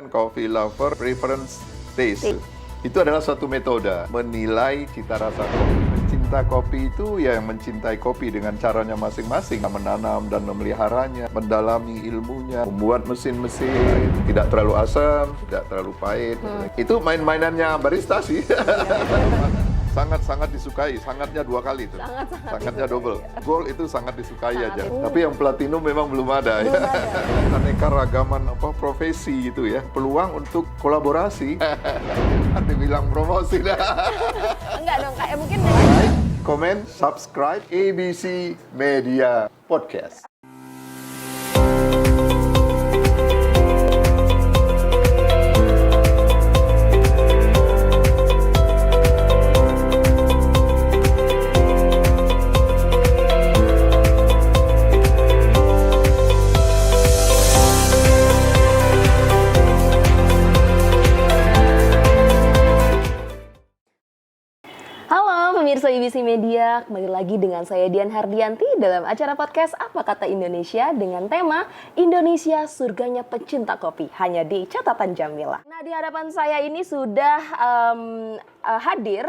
Coffee Lover Preference Taste. Itu adalah suatu metode menilai cita rasa kopi. Pencinta kopi itu ya yang mencintai kopi dengan caranya masing-masing. Menanam dan memeliharanya, mendalami ilmunya, membuat mesin-mesin. Tidak terlalu asam, tidak terlalu pahit. Itu main-mainannya barista sih. Sangat-sangat disukai, sangatnya 2 kali itu. Sangatnya double. Gold itu sangat disukai aja. Tapi yang platinum memang belum ada ya. Aneka ragaman profesi itu ya. Peluang untuk kolaborasi. Nanti bilang promosi dah. Enggak dong, kayak mungkin Like, comment, subscribe ABC Media Podcast. Halo pemirsa ABC Media, kembali lagi dengan saya Dian Hardianti dalam acara podcast Apa Kata Indonesia dengan tema Indonesia Surganya Pecinta Kopi, hanya di Catatan Jamila. Nah, di hadapan saya ini sudah hadir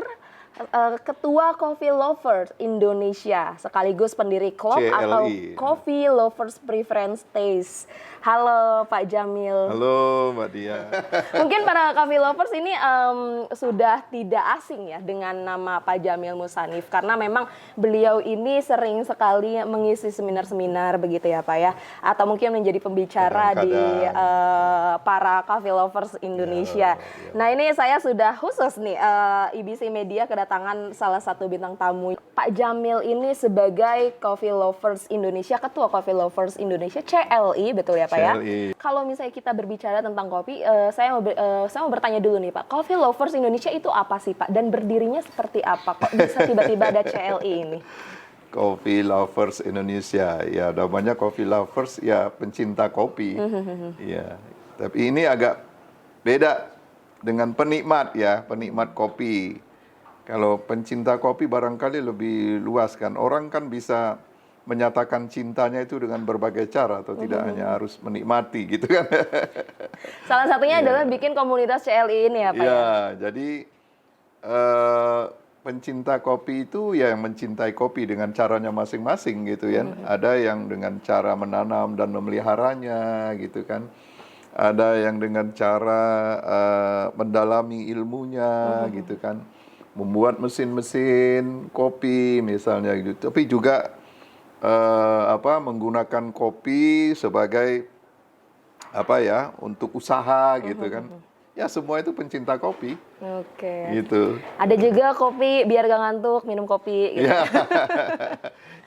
Ketua Coffee Lovers Indonesia, sekaligus pendiri klub atau Coffee Lovers Preference Taste. Halo Pak Jamil. Halo Mbak Dia. Mungkin para coffee lovers ini sudah tidak asing ya dengan nama Pak Jamil Musanif, karena memang beliau ini sering sekali mengisi seminar-seminar begitu ya Pak ya, atau mungkin menjadi pembicara di para coffee lovers Indonesia. Nah, ini saya sudah khusus nih IBC Media kedatangan salah satu bintang tamu. Pak Jamil ini sebagai Coffee Lovers Indonesia, Ketua Coffee Lovers Indonesia CLI, betul ya Pak ya? Kalau misalnya kita berbicara tentang kopi, saya mau bertanya dulu nih Pak, Coffee Lovers Indonesia itu apa sih Pak? Dan berdirinya seperti apa? Kok bisa tiba-tiba ada CLI ini? Coffee Lovers Indonesia, ya namanya Coffee Lovers ya pencinta kopi. Ya, tapi ini agak beda dengan penikmat ya, penikmat kopi. Kalau pencinta kopi barangkali lebih luas kan, orang kan bisa menyatakan cintanya itu dengan berbagai cara atau tidak hanya harus menikmati gitu kan. Salah satunya adalah bikin komunitas CLI ini ya Pak ya? Jadi pencinta kopi itu ya yang mencintai kopi dengan caranya masing-masing gitu ya. Ada yang dengan cara menanam dan memeliharanya gitu kan. Ada yang dengan cara mendalami ilmunya gitu kan. Membuat mesin-mesin kopi misalnya gitu. Tapi juga menggunakan kopi sebagai untuk usaha gitu kan. Ya semua itu pencinta kopi. Oke. Gitu. Ada juga kopi biar gak ngantuk, minum kopi gitu.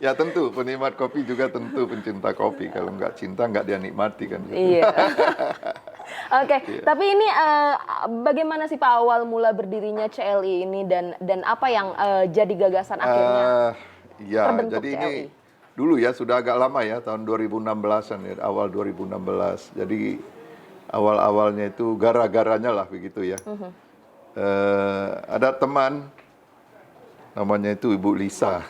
Ya tentu penikmat kopi juga tentu pencinta kopi. Kalau nggak cinta nggak dia nikmati kan. Gitu. Iya. Oke, tapi ini bagaimana sih Pak awal mula berdirinya CLI ini dan apa yang jadi gagasan akhirnya terbentuk jadi CLI? ini dulu ya sudah agak lama ya, tahun 2016-an ya, awal 2016. Jadi awal-awalnya itu gara-garanya lah begitu ya. Ada teman namanya itu Ibu Lisa.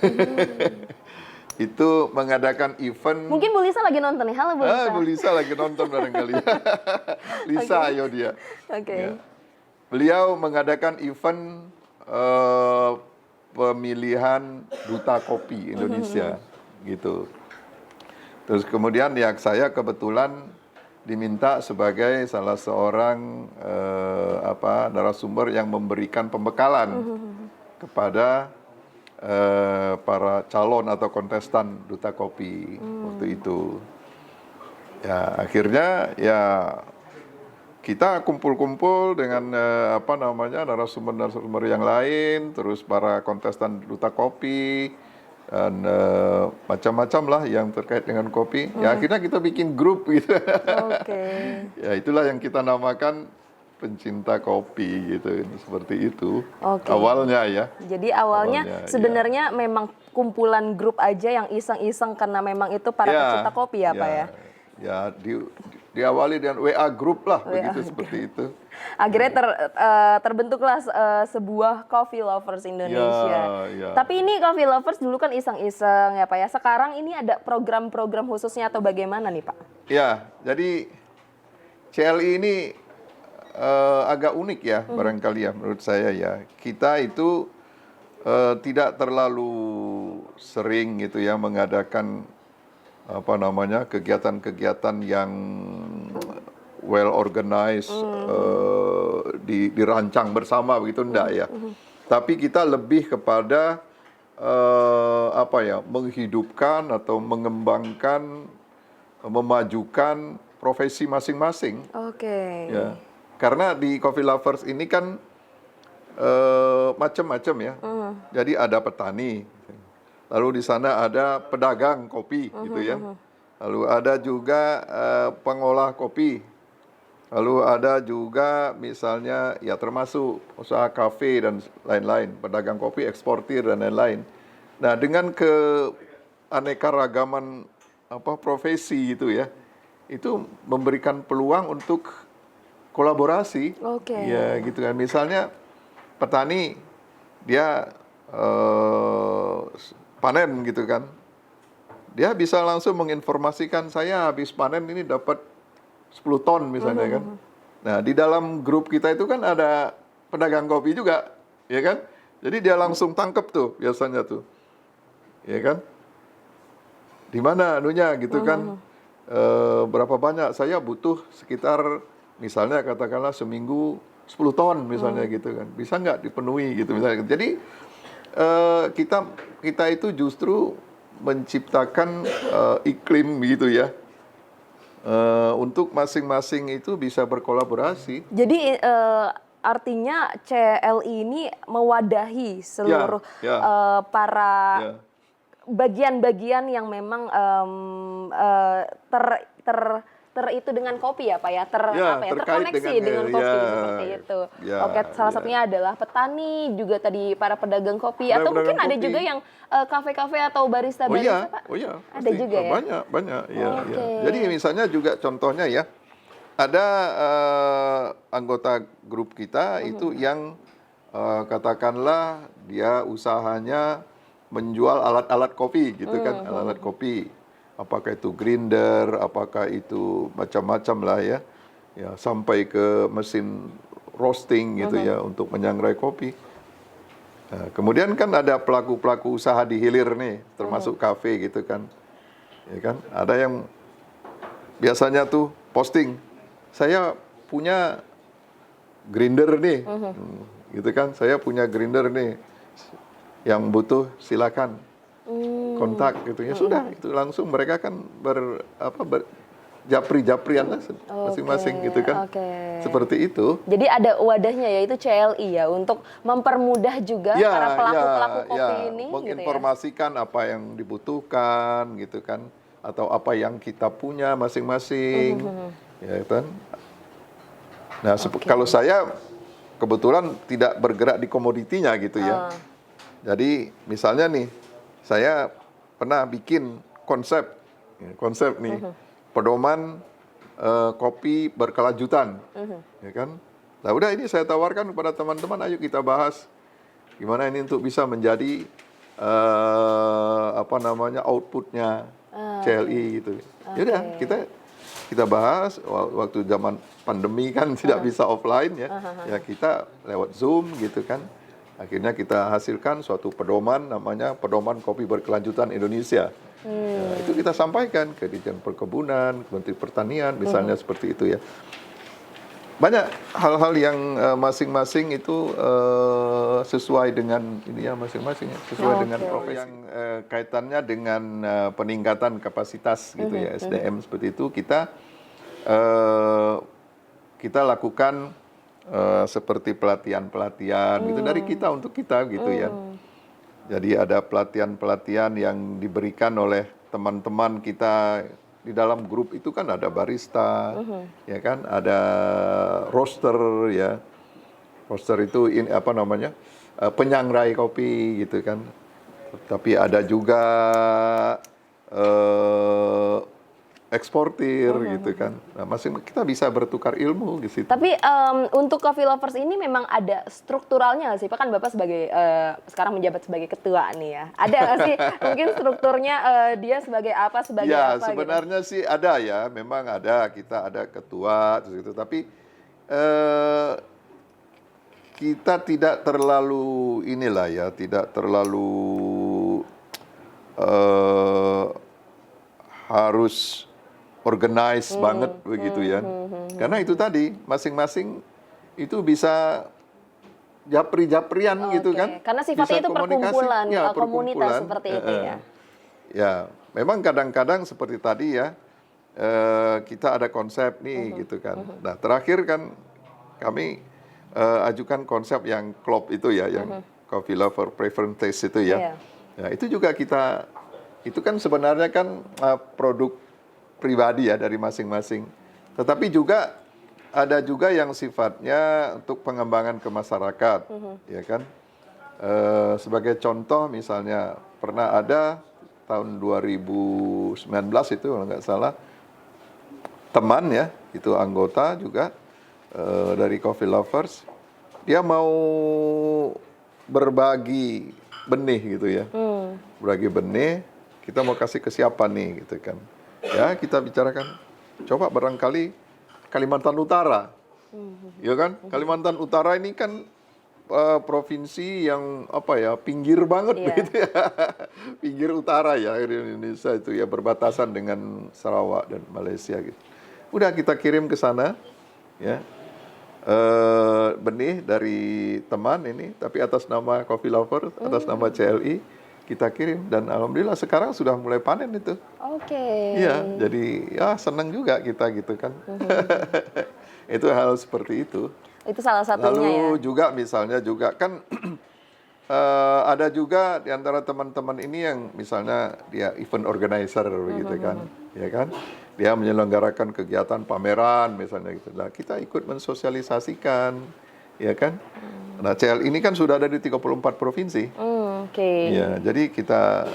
Itu mengadakan event. Mungkin Bu Lisa lagi nonton nih. Halo Bu Lisa. Bu Lisa lagi nonton barangkali. Lisa ayo dia. Oke. Ya. Beliau mengadakan event pemilihan duta kopi Indonesia gitu. Terus kemudian ya saya kebetulan diminta sebagai salah seorang narasumber yang memberikan pembekalan kepada para calon atau kontestan duta kopi waktu itu. Ya akhirnya ya kita kumpul-kumpul dengan narasumber-narasumber yang lain, terus para kontestan duta kopi dan macam-macam lah yang terkait dengan kopi. Ya akhirnya kita bikin grup gitu. Oke. Ya itulah yang kita namakan pencinta kopi gitu, seperti itu. Awalnya ya. Jadi awalnya sebenarnya memang kumpulan grup aja yang iseng-iseng karena memang itu para pecinta kopi ya Pak ya? Ya diawali dengan WA grup lah begitu seperti itu. Akhirnya terbentuklah sebuah Coffee Lovers Indonesia. Tapi ini Coffee Lovers dulu kan iseng-iseng ya Pak ya. Sekarang ini ada program-program khususnya atau bagaimana nih Pak? Ya, jadi CLI ini agak unik ya barangkali ya menurut saya ya. Kita itu tidak terlalu sering gitu ya mengadakan apa namanya kegiatan-kegiatan yang well organized, dirancang bersama begitu enggak ya. Tapi kita lebih kepada apa ya menghidupkan atau mengembangkan, memajukan profesi masing-masing. Oke. Ya, karena di Coffee Lovers ini kan macam-macam ya. Jadi ada petani, lalu di sana ada pedagang kopi, gitu ya. Lalu ada juga pengolah kopi. Lalu ada juga misalnya ya termasuk usaha kafe dan lain-lain, pedagang kopi, eksportir dan lain-lain. Nah, dengan keanekaragaman profesi itu ya, itu memberikan peluang untuk kolaborasi. Oke. Ya, gitu kan. Misalnya petani dia panen gitu kan. Dia bisa langsung menginformasikan saya habis panen ini dapat 10 ton misalnya kan. Nah, di dalam grup kita itu kan ada pedagang kopi juga, ya kan? Jadi dia langsung tangkep tuh biasanya tuh. Ya kan? Di mana anunya gitu kan? Berapa banyak? Saya butuh sekitar misalnya katakanlah seminggu 10 ton misalnya gitu kan. Bisa nggak dipenuhi gitu misalnya. Jadi kita itu justru menciptakan iklim gitu ya. Untuk masing-masing itu bisa berkolaborasi. Jadi artinya CLI ini mewadahi seluruh para bagian-bagian yang memang itu dengan kopi ya Pak ya, terkoneksi dengan kopi seperti itu. Oke, salah satunya adalah petani, juga tadi para pedagang kopi, atau mungkin ada juga yang kafe-kafe atau barista-barista Pak? Oh iya, ada juga ya? Banyak. Ya. Jadi misalnya juga contohnya ya, ada anggota grup kita itu yang katakanlah dia usahanya menjual alat-alat kopi gitu kan, alat-alat kopi. Apakah itu grinder, apakah itu macam-macam lah ya. Ya, sampai ke mesin roasting gitu ya untuk menyangrai kopi. Nah, kemudian kan ada pelaku-pelaku usaha di hilir nih, termasuk kafe gitu kan. Ya kan? Ada yang biasanya tuh posting, saya punya grinder nih. Gitu kan, saya punya grinder nih. Yang butuh silakan kontak gitu ya, sudah itu langsung mereka kan japri-japrian lah masing-masing gitu kan. Seperti itu. Jadi ada wadahnya yaitu CLI ya untuk mempermudah juga para pelaku-pelaku kopi ini menginformasikan gitu ya? Apa yang dibutuhkan gitu kan, atau apa yang kita punya masing-masing. Ya kan. Nah, kalau saya kebetulan tidak bergerak di komoditinya gitu ya. Jadi misalnya nih, saya pernah bikin konsep nih, pedoman kopi berkelanjutan, ya kan? Nah udah ini saya tawarkan kepada teman-teman, ayo kita bahas gimana ini untuk bisa menjadi outputnya CLI gitu. Yaudah kita bahas waktu zaman pandemi kan tidak bisa offline ya, ya kita lewat Zoom gitu kan. Akhirnya kita hasilkan suatu pedoman namanya Pedoman Kopi Berkelanjutan Indonesia. Ya, itu kita sampaikan ke Ditjen Perkebunan, Menteri Pertanian, misalnya seperti itu ya. Banyak hal-hal yang masing-masing itu sesuai dengan ini ya masing-masing ya, sesuai dengan profesi. Yang kaitannya dengan peningkatan kapasitas gitu ya, SDM seperti itu kita lakukan seperti pelatihan-pelatihan gitu dari kita untuk kita gitu ya. Jadi ada pelatihan-pelatihan yang diberikan oleh teman-teman kita di dalam grup itu kan ada barista, ya kan, ada roaster ya. Roaster itu penyangrai kopi gitu kan. Tapi ada juga eksportir gitu kan. Nah, kita bisa bertukar ilmu di situ. Tapi untuk Coffee Lovers ini memang ada strukturalnya nggak sih Pak? Kan Bapak sebagai sekarang menjabat sebagai ketua nih ya. Ada nggak sih mungkin strukturnya dia sebagai apa sebenarnya gitu? Sih ada ya, memang ada, kita ada ketua gitu. Tapi eh, kita tidak terlalu inilah ya, tidak terlalu harus organize banget begitu ya. Karena itu tadi masing-masing itu bisa japri-japrian gitu Oke, kan. karena sifatnya Bisa itu komunikasi. perkumpulan, Ya, komunitas perkumpulan. seperti itu ya. Ya, memang kadang-kadang seperti tadi ya, kita ada konsep nih gitu kan. Nah, terakhir kan kami ajukan konsep yang klop itu ya, yang Coffee Lover Preference Taste itu ya. Iya. Ya, itu juga kita, itu kan sebenarnya kan produk pribadi ya dari masing-masing. Tetapi juga ada juga yang sifatnya untuk pengembangan ke masyarakat, ya kan. Sebagai contoh misalnya pernah ada tahun 2019 itu kalau nggak salah, teman ya, itu anggota juga dari Coffee Lovers, dia mau berbagi benih gitu ya. Berbagi benih, kita mau kasih ke siapa nih gitu kan. Ya, kita bicarakan, coba barangkali Kalimantan Utara. Ya kan? Kalimantan Utara ini kan provinsi yang apa ya, pinggir banget gitu ya. Pinggir utara ya di Indonesia itu ya, berbatasan dengan Sarawak dan Malaysia gitu. Udah kita kirim ke sana ya. Benih dari teman ini, tapi atas nama Coffee Lover, atas nama CLI, kita kirim dan alhamdulillah sekarang sudah mulai panen itu. Oke. Iya, jadi ya senang juga kita gitu kan. Itu hal seperti itu. Itu salah satunya Lalu ya. juga misalnya juga kan ada juga di antara teman-teman ini yang misalnya dia event organizer begitu kan, ya kan? Dia menyelenggarakan kegiatan pameran misalnya gitu. Nah, kita ikut mensosialisasikan, ya kan? Nah, CL ini kan sudah ada di 34 provinsi. Oke. Ya, jadi kita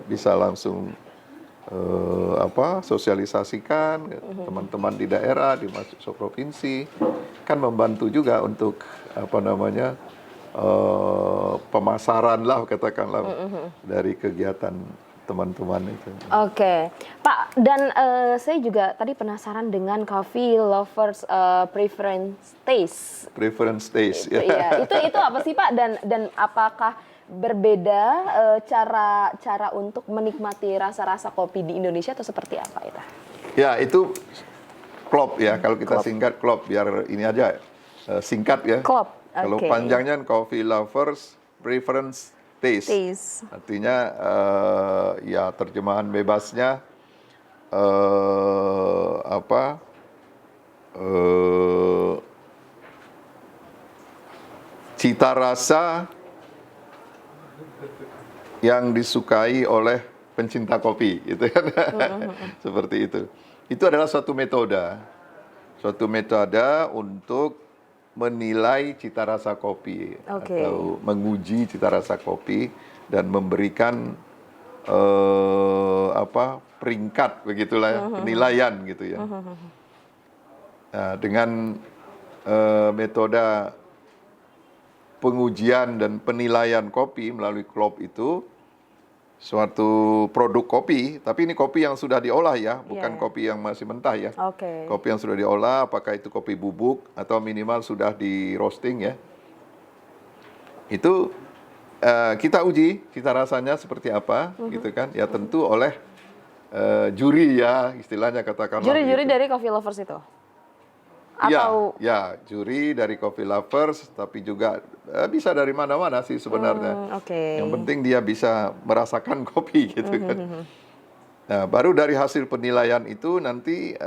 bisa langsung sosialisasikan teman-teman di daerah, di masuk provinsi, kan membantu juga untuk pemasaran lah katakanlah dari kegiatan teman-teman itu. Oke, Pak. Dan saya juga tadi penasaran dengan Coffee Lovers Preference Taste. Preference taste ya. Iya, itu apa sih Pak? Dan apakah berbeda cara untuk menikmati rasa-rasa kopi di Indonesia atau seperti apa itu? Ya, itu klop ya, kalau kita Klop. singkat klop biar ini aja singkat ya. Klop. Kalau Oke. panjangnya Coffee Lovers Preference Taste. Taste. Artinya ya terjemahan bebasnya cita rasa yang disukai oleh pencinta kopi, gitu kan? Seperti itu. Itu adalah suatu metode untuk menilai cita rasa kopi Oke. atau menguji cita rasa kopi dan memberikan peringkat begitulah ya, penilaian gitu ya. Nah, dengan metode pengujian dan penilaian kopi melalui klop itu, suatu produk kopi, tapi ini kopi yang sudah diolah ya, bukan kopi yang masih mentah ya. Oke. Kopi yang sudah diolah, apakah itu kopi bubuk atau minimal sudah di roasting ya. Itu kita uji cita rasanya seperti apa, gitu kan? Ya tentu oleh juri ya, istilahnya katakanlah. Juri-juri begitu. dari Coffee Lovers itu? Ya, Atau ya, juri dari Coffee Lovers, tapi juga bisa dari mana-mana sih sebenarnya. oke. Yang penting dia bisa merasakan kopi gitu kan. Nah, baru dari hasil penilaian itu nanti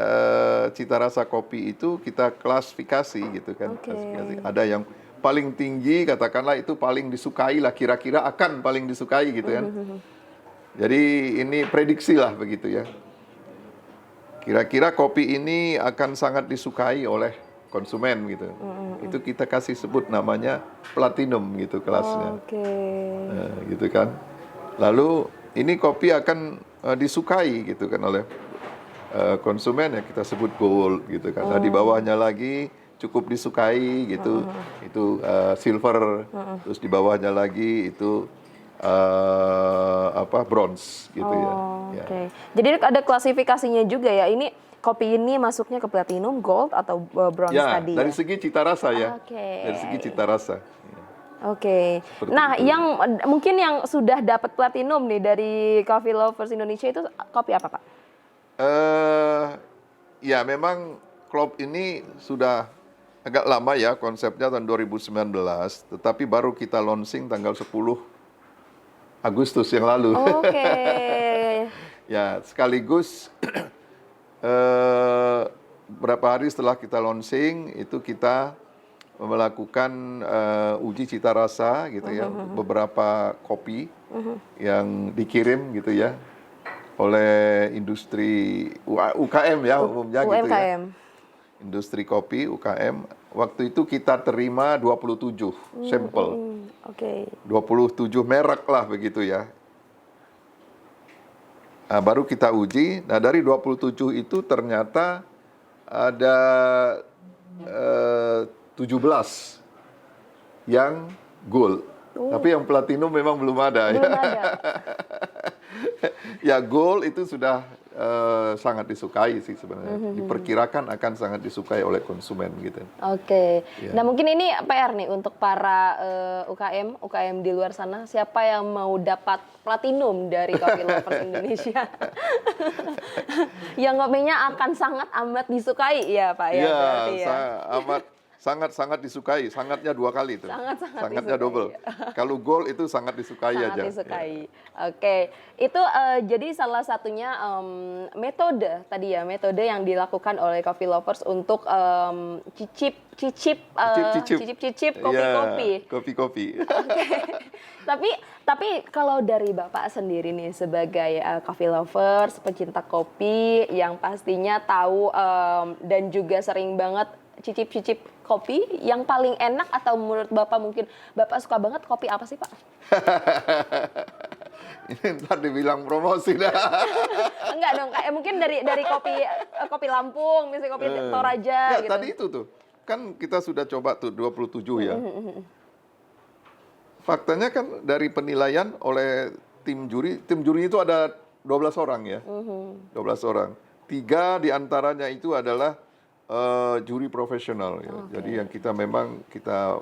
cita rasa kopi itu kita klasifikasi gitu kan. Oke. Klasifikasi. Ada yang paling tinggi, katakanlah itu paling disukai lah, kira-kira akan paling disukai gitu kan. Jadi ini prediksi lah begitu ya. Kira-kira kopi ini akan sangat disukai oleh konsumen gitu. Itu kita kasih sebut namanya platinum gitu kelasnya. Oke. Nah, gitu kan. Lalu ini kopi akan disukai gitu kan oleh konsumen ya, kita sebut gold gitu kan. Nah, di bawahnya lagi cukup disukai gitu. Itu silver. Terus di bawahnya lagi itu bronze gitu ya. Oke. Jadi ada klasifikasinya juga ya. Ini kopi ini masuknya ke platinum, gold atau bronze Ya, tadi dari ya? segi cita rasa ya. Oke. Dari segi cita rasa. Oke. Seperti Nah, itu. yang mungkin yang sudah dapat platinum nih dari Coffee Lovers Indonesia itu kopi apa, Pak? Ya memang klub ini sudah agak lama ya konsepnya tahun 2019, tetapi baru kita launching tanggal 10 Agustus yang lalu. Oke. Ya, sekaligus beberapa hari setelah kita launching itu kita melakukan uji cita rasa gitu ya, beberapa kopi yang dikirim gitu ya oleh industri UKM ya umumnya gitu ya. UMKM. Industri kopi UKM. Waktu itu kita terima 27 sampel. Oke. 27 merek lah begitu ya. Nah, baru kita uji. Nah, dari 27 itu ternyata ada 17 yang gold. Tapi yang platinum memang belum ada Belum ya. ada. Ya gold itu sudah sangat disukai sih sebenarnya. Diperkirakan akan sangat disukai oleh konsumen gitu. Oke. Ya. Nah, mungkin ini PR nih untuk para UKM di luar sana. Siapa yang mau dapat platinum dari Coffee Lovers Indonesia? Yang kopinya akan sangat amat disukai ya, Pak ya. Iya, Berarti ya. sangat disukai. Sangatnya 2 kali itu. Sangat-sangat Sangatnya disukai. double. Kalau gold itu sangat disukai Sangat aja. disukai. Oke, itu jadi salah satunya metode tadi ya, metode yang dilakukan oleh Coffee Lovers untuk cicip kopi-kopi. Ya, kopi-kopi. Tapi kalau dari Bapak sendiri nih sebagai Coffee Lovers, pecinta kopi yang pastinya tahu dan juga sering banget cicip-cicip kopi, yang paling enak atau menurut Bapak mungkin Bapak suka banget kopi apa sih, Pak? Ini ntar dibilang promosi dah. Enggak dong, kayak mungkin dari kopi Lampung, misalnya kopi Toraja Ya, gitu. tadi itu tuh. Kan kita sudah coba tuh 27 ya. Faktanya kan dari penilaian oleh tim juri itu ada 12 orang ya. 12 orang. 3 diantaranya itu adalah juri profesional ya. Jadi yang kita memang kita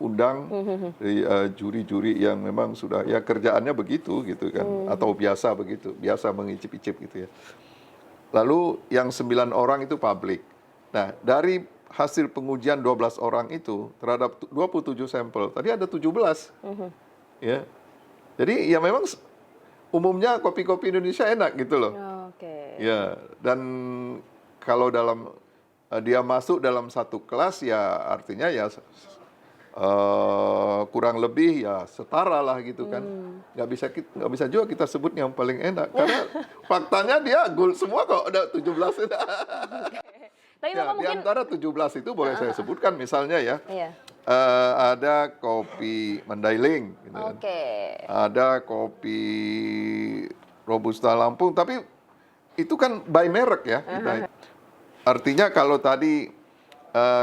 undang dari juri-juri yang memang sudah ya kerjaannya begitu gitu kan, atau biasa begitu, biasa mengicip-icip gitu ya. Lalu yang 9 orang itu publik. Nah, dari hasil pengujian 12 orang itu terhadap 27 sampel, tadi ada 17. Ya. Jadi ya memang umumnya kopi-kopi Indonesia enak gitu loh. Oke. Ya, dan kalau dia masuk dalam satu kelas ya artinya ya kurang lebih ya setara lah gitu kan. Nggak bisa juga kita sebut yang paling enak karena faktanya dia gold semua kok, ada 17. Tapi Ya, Bapak di mungkin antara 17 itu boleh saya sebutkan misalnya ya. iya. Ada kopi Mandailing gitu kan. Oke. Ada kopi Robusta Lampung, tapi itu kan by merek ya. Artinya kalau tadi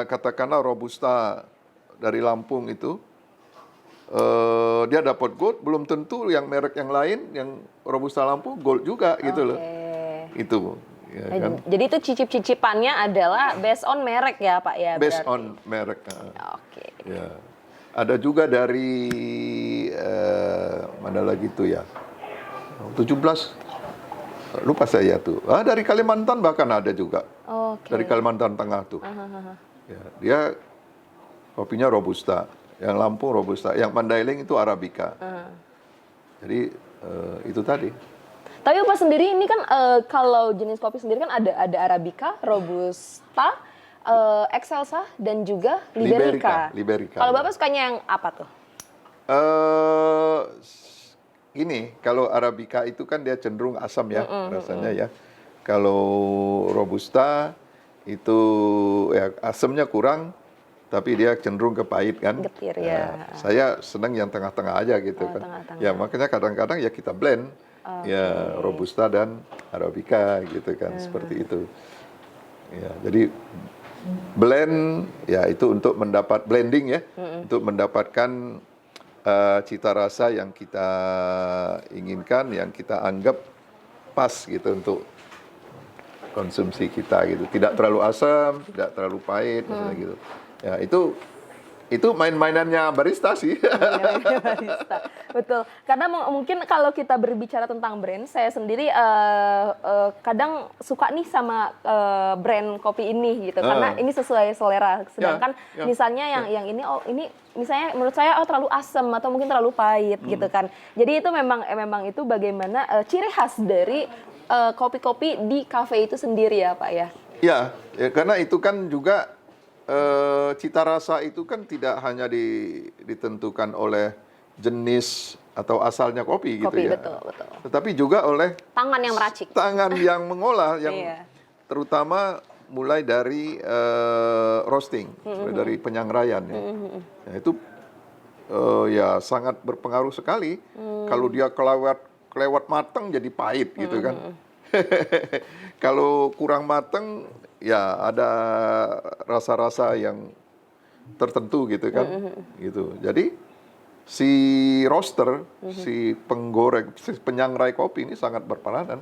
katakanlah Robusta dari Lampung itu dia dapat gold, belum tentu yang merek yang lain yang Robusta Lampung gold juga gitu loh. Itu. Ya, kan? Jadi itu cicip-cicipannya adalah based on merek ya, Pak ya? Based berarti? on merek. Oke. Ya. Ada juga dari mana lagi tuh ya? 17 lupa saya tuh. Dari Kalimantan bahkan ada juga. Oke. Dari Kalimantan Tengah tuh. Ya, dia kopinya Robusta, yang Lampung Robusta, yang Mandailing itu Arabica. Jadi itu tadi. Tapi Bapak sendiri ini kan kalau jenis kopi sendiri kan ada Arabica, Robusta, Excelsa dan juga Liberica. Liberica. Kalau Bapak sukanya yang apa tuh? Gini, kalau Arabica itu kan dia cenderung asam ya rasanya ya. Kalau Robusta itu ya asamnya kurang, tapi dia cenderung ke pahit kan. Getir ya. Saya senang yang tengah-tengah aja gitu kan. Tengah-tengah. Ya makanya kadang-kadang ya kita blend. Ya Robusta dan Arabica gitu kan, seperti itu. Ya, jadi blend ya itu untuk mendapat blending ya, untuk mendapatkan cita rasa yang kita inginkan, yang kita anggap pas gitu untuk konsumsi kita gitu. Tidak terlalu asam, tidak terlalu pahit, misalnya gitu. Ya, itu main-mainannya barista sih. Iya, barista. Betul. Karena mungkin kalau kita berbicara tentang brand, saya sendiri kadang suka nih sama brand kopi ini gitu. Karena ini sesuai selera. Sedangkan misalnya yang ini ini misalnya menurut saya terlalu asam atau mungkin terlalu pahit gitu kan. Jadi itu memang itu bagaimana ciri khas dari kopi-kopi di kafe itu sendiri ya Pak ya. Ya, karena itu kan juga cita rasa itu kan tidak hanya ditentukan oleh jenis atau asalnya kopi gitu ya. Betul, betul. Tetapi juga oleh tangan yang meracik. Tangan yang mengolah yang Iya. terutama mulai dari roasting, mulai dari penyangraian ya. Ya, itu ya sangat berpengaruh sekali. Kalau dia kelewat matang jadi pahit gitu kan. Kalau kurang matang ya ada rasa-rasa yang tertentu gitu kan. Gitu. Jadi si roaster, si penggoreng, si penyangrai kopi ini sangat berperanan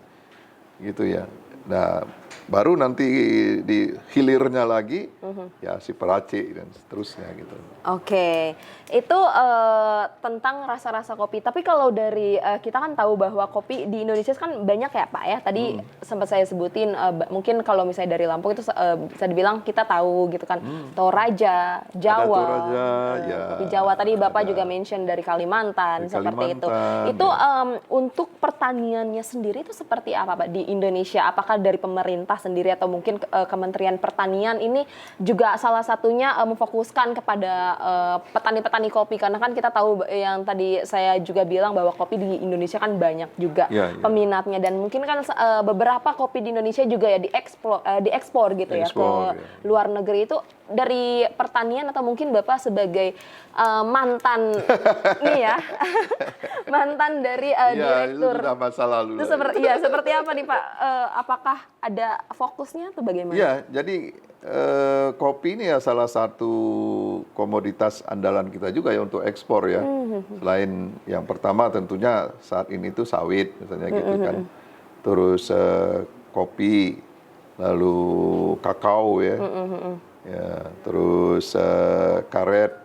gitu ya. Nah, baru nanti di hilirnya lagi ya si peracik dan seterusnya gitu. Oke, itu tentang rasa-rasa kopi. Tapi kalau dari kita kan tahu bahwa kopi di Indonesia kan banyak ya Pak ya. Tadi sempat saya sebutin mungkin kalau misalnya dari Lampung itu bisa dibilang kita tahu gitu kan. Toraja, Jawa, Toraja, ya. kopi Jawa. Tadi Bapak juga mention dari Kalimantan, seperti itu. Itu untuk pertaniannya sendiri itu seperti apa Pak di Indonesia? Apakah dari pemerintah sendiri atau mungkin Kementerian Pertanian ini juga salah satunya memfokuskan kepada petani-petani kopi, karena kan kita tahu yang tadi saya juga bilang bahwa kopi di Indonesia kan banyak juga peminatnya, dan mungkin kan beberapa kopi di Indonesia juga ya diekspor gitu ya ke luar negeri. Itu dari pertanian atau mungkin Bapak sebagai mantan nih ya mantan dari direktur. Itu sudah masa lalu. Itu seperti apa nih Pak? Apakah ada fokusnya atau bagaimana? Ya, jadi kopi ini ya salah satu komoditas andalan kita juga ya untuk ekspor ya. Selain yang pertama tentunya saat ini itu sawit misalnya gitu kan. Terus kopi, lalu kakao ya. Ya, terus karet,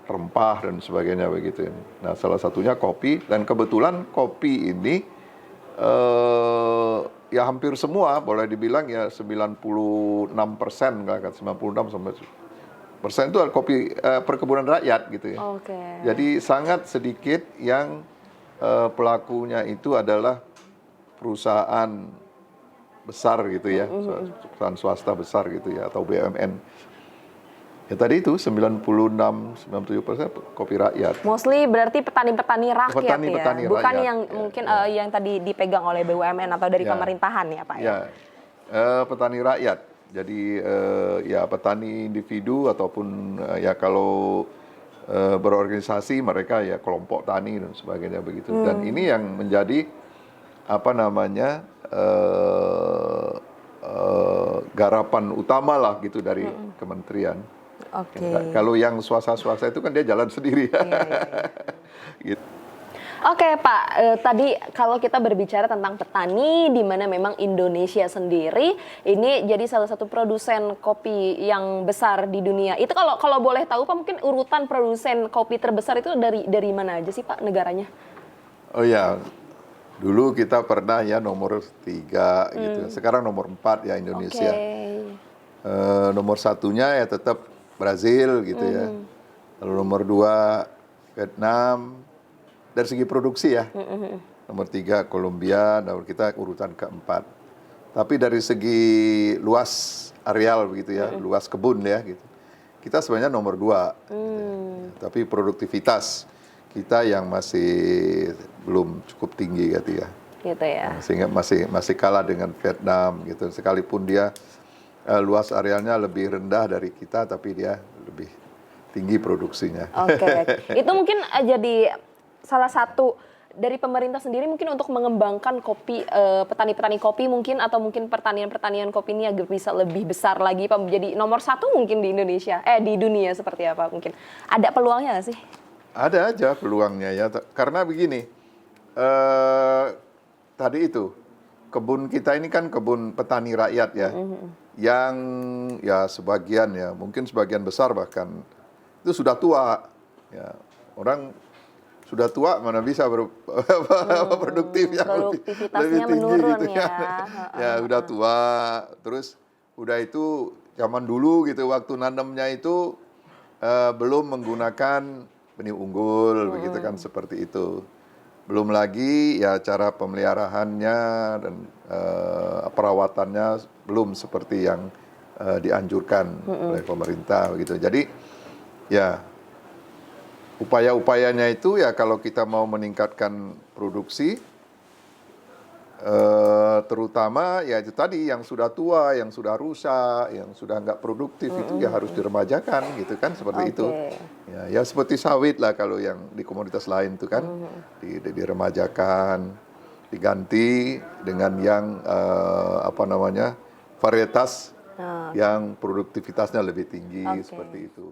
rempah dan sebagainya begitu. Nah, salah satunya kopi, dan kebetulan kopi ini ya hampir semua boleh dibilang ya 96%, 96% itu kopi perkebunan rakyat gitu ya. Jadi sangat sedikit yang pelakunya itu adalah perusahaan besar gitu ya, perusahaan swasta besar gitu ya, atau BUMN. Ya tadi itu 96-97% kopi rakyat. Mostly berarti petani-petani rakyat Petani-petani ya, bukan rakyat, yang mungkin yang tadi dipegang oleh BUMN atau dari pemerintahan ya Pak ya. Petani rakyat. Jadi ya petani individu ataupun ya kalau berorganisasi mereka ya kelompok tani dan sebagainya begitu. Dan ini yang menjadi apa namanya garapan utama lah gitu dari kementerian. Kalau yang swasta-swasta itu kan dia jalan sendiri. Gitu. Oke Pak, tadi kalau kita berbicara tentang petani, di mana memang Indonesia sendiri ini jadi salah satu produsen kopi yang besar di dunia. Itu kalau boleh tahu Pak, mungkin urutan produsen kopi terbesar itu dari mana aja sih Pak negaranya? Oh ya, dulu kita pernah ya nomor 3 gitu. Sekarang nomor 4 ya Indonesia. Nomor 1-nya ya tetap Brazil gitu ya. Lalu nomor 2 Vietnam. Dari segi produksi ya. Nomor 3 Kolombia, nomor kita urutan ke-4. Tapi dari segi luas areal begitu ya, luas kebun ya gitu. Kita sebenarnya nomor 2. Gitu. Tapi produktivitas kita yang masih belum cukup tinggi gitu ya. Gitu ya. Sehingga masih kalah dengan Vietnam gitu. Sekalipun dia luas arealnya lebih rendah dari kita, tapi dia lebih tinggi produksinya. Itu mungkin jadi salah satu dari pemerintah sendiri mungkin untuk mengembangkan kopi, petani-petani kopi mungkin, atau mungkin pertanian kopi ini agar bisa lebih besar lagi Pak, menjadi nomor 1 mungkin di Indonesia, di dunia seperti apa mungkin. Ada peluangnya nggak sih? Ada aja peluangnya ya, karena begini, tadi itu kebun kita ini kan kebun petani rakyat ya, yang ya sebagian ya, mungkin sebagian besar bahkan itu sudah tua. Ya, orang sudah tua mana bisa produktif yang Produktivitasnya lebih tinggi menurun gitu ya. Ya udah tua, terus udah itu zaman dulu gitu waktu nanamnya itu belum menggunakan benih unggul begitu kan seperti itu. Belum lagi ya cara pemeliharaannya dan perawatannya belum seperti yang dianjurkan oleh pemerintah begitu. Jadi ya upaya-upayanya itu ya kalau kita mau meningkatkan produksi terutama ya itu tadi yang sudah tua, yang sudah rusak, yang sudah nggak produktif itu ya harus diremajakan gitu kan seperti itu. Ya seperti sawit lah kalau yang di komoditas lain itu kan diremajakan, diganti dengan yang apa namanya varietas yang produktivitasnya lebih tinggi seperti itu.